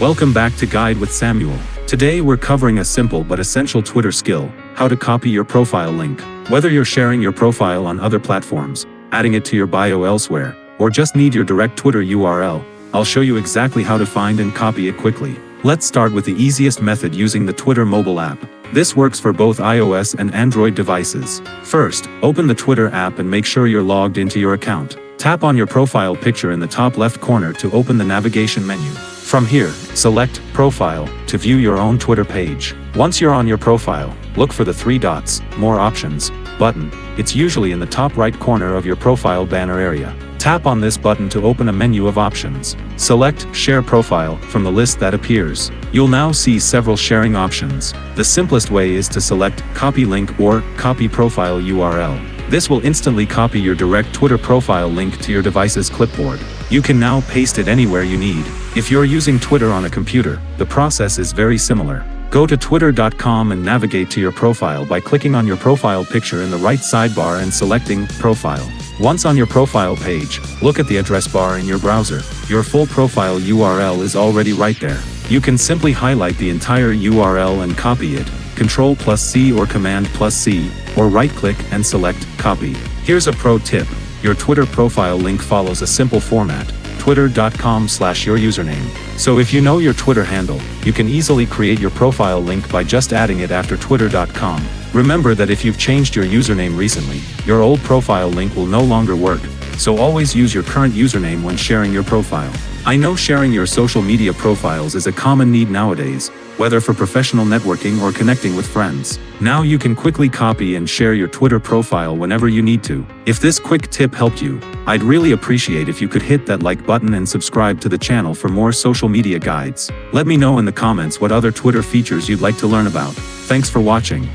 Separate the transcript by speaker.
Speaker 1: Welcome back to Guide with Samuel. Today we're covering a simple but essential Twitter skill, how to copy your profile link. Whether you're sharing your profile on other platforms, adding it to your bio elsewhere, or just need your direct Twitter URL, I'll show you exactly how to find and copy it quickly. Let's start with the easiest method using the Twitter mobile app. This works for both iOS and Android devices. First, open the Twitter app and make sure you're logged into your account. Tap on your profile picture in the top left corner to open the navigation menu. From here, select Profile to view your own Twitter page. Once you're on your profile, look for the three dots, More Options, button. It's usually in the top right corner of your profile banner area. Tap on this button to open a menu of options. Select Share Profile from the list that appears. You'll now see several sharing options. The simplest way is to select Copy Link or Copy Profile URL. This will instantly copy your direct Twitter profile link to your device's clipboard. You can now paste it anywhere you need. If you're using Twitter on a computer, the process is very similar. Go to twitter.com and navigate to your profile by clicking on your profile picture in the right sidebar and selecting Profile. Once on your profile page, look at the address bar in your browser. Your full profile URL is already right there. You can simply highlight the entire URL and copy it, Ctrl+C or Command+C, or right-click and select Copy. Here's a pro tip. Your Twitter profile link follows a simple format, twitter.com/your username. So if you know your Twitter handle, you can easily create your profile link by just adding it after twitter.com. Remember that if you've changed your username recently, your old profile link will no longer work, so always use your current username when sharing your profile. I know sharing your social media profiles is a common need nowadays, whether for professional networking or connecting with friends. Now you can quickly copy and share your Twitter profile whenever you need to. If this quick tip helped you, I'd really appreciate if you could hit that like button and subscribe to the channel for more social media guides. Let me know in the comments what other Twitter features you'd like to learn about. Thanks for watching.